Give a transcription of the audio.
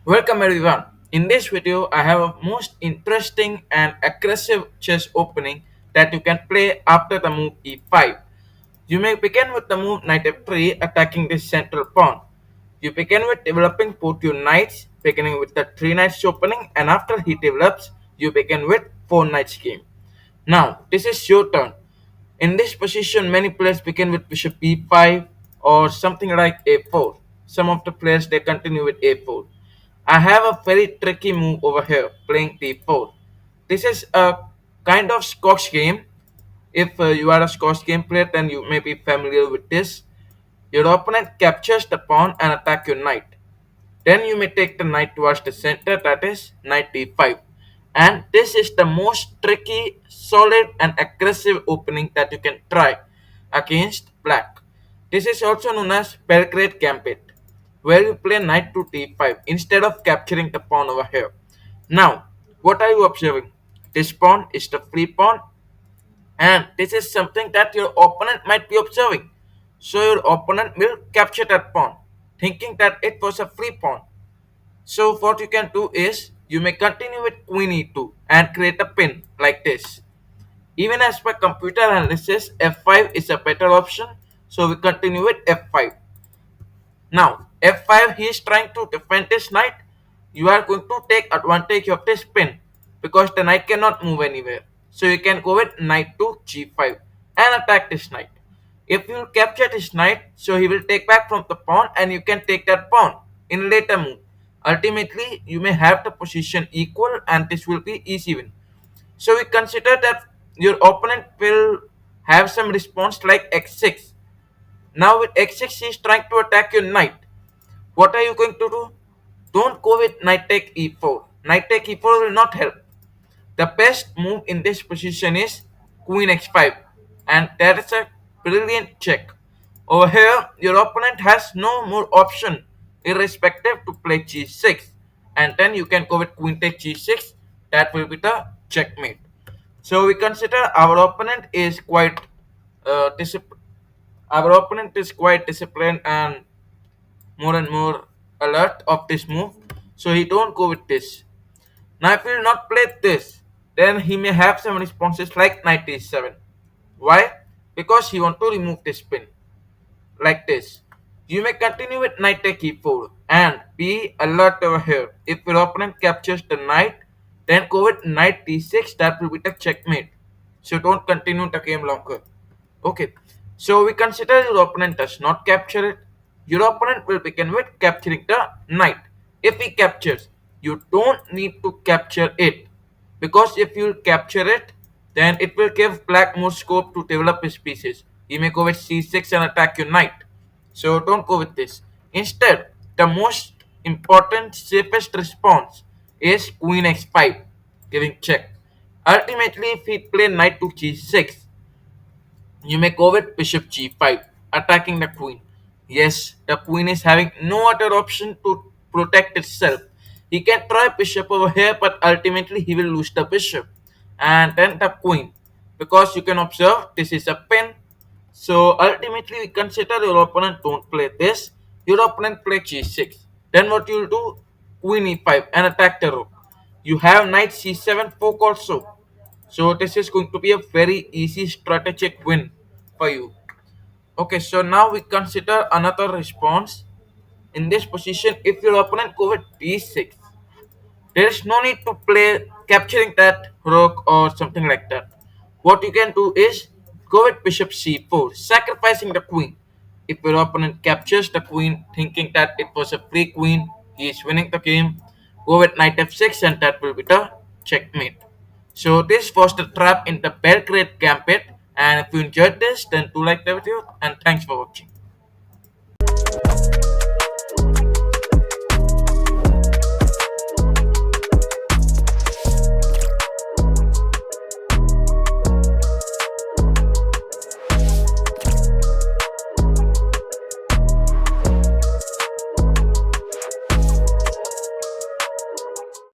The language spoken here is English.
Welcome everyone. In this video, I have a most interesting and aggressive chess opening that you can play after the move e5. You may begin with the move knight f3 attacking the central pawn. You begin with developing both your knights, beginning with the 3 knights opening, and after he develops, you begin with 4 knights game. Now, this is your turn. In this position, many players begin with bishop e5 or something like a4. Some of the players they continue with a4. I have a very tricky move over here, playing d4. This is a kind of Scotch game. If you are a Scotch game player, then you may be familiar with this. Your opponent captures the pawn and attack your knight. Then you may take the knight towards the center, that is knight d5. And this is the most tricky, solid and aggressive opening that you can try against black. This is also known as Belgrade Gambit, where you play knight to d5 instead of capturing the pawn over here. Now, what are you observing? This pawn is the free pawn, and this is something that your opponent might be observing. So your opponent will capture that pawn, thinking that it was a free pawn. So what you can do is you may continue with queen e2 and create a pin like this. Even as per computer analysis, f5 is a better option. So we continue with f5. Now f5, he is trying to defend this knight. You are going to take advantage of this pin because the knight cannot move anywhere. So you can go with knight to g5 and attack this knight. If you capture this knight, so he will take back from the pawn and you can take that pawn in later move. Ultimately, you may have the position equal and this will be easy win. So we consider that your opponent will have some response like x6. Now with x6, he is trying to attack your knight. What are you going to do? Don't go with knight take e4. Knight take e4 will not help. The best move in this position is queen x5, and that is a brilliant check. Over here, your opponent has no more option irrespective to play g6, and then you can go with queen take g6. That will be the checkmate. So we consider our opponent is quite disciplined. Our opponent is quite disciplined and more alert of this move. So he don't go with this. Now if he will not play this, then he may have some responses like knight e7. Why? Because he want to remove this pin like this. You may continue with knight take e4 and be alert over here. If your opponent captures the knight, then go with knight d6. That will be the checkmate. So don't continue the game longer. Okay. So we consider your opponent does not capture it. Your opponent will begin with capturing the knight. If he captures, you don't need to capture it, because if you capture it, then it will give black more scope to develop his pieces. He may go with c6 and attack your knight. So don't go with this. Instead, the most important, safest response is queen x5, giving check. Ultimately, if he play knight to g6, you may go with bishop g5, attacking the queen. Yes, the queen is having no other option to protect itself. He can try bishop over here, but ultimately he will lose the bishop. And then the queen. Because you can observe this is a pin. So ultimately we consider your opponent don't play this. Your opponent play g6. Then what you will do? Queen e5 and attack the rook. You have knight c7 fork also. So this is going to be a very easy strategic win for you. Okay, so now we consider another response. In this position, if your opponent go with d6, there is no need to play capturing that rook or something like that. What you can do is go with bishop c4, sacrificing the queen. If your opponent captures the queen, thinking that it was a free queen, he is winning the game. Go with knight f6, and that will be the checkmate. So this was the trap in the Belgrade Gambit. And if you enjoyed this, then do like the video, and thanks for watching.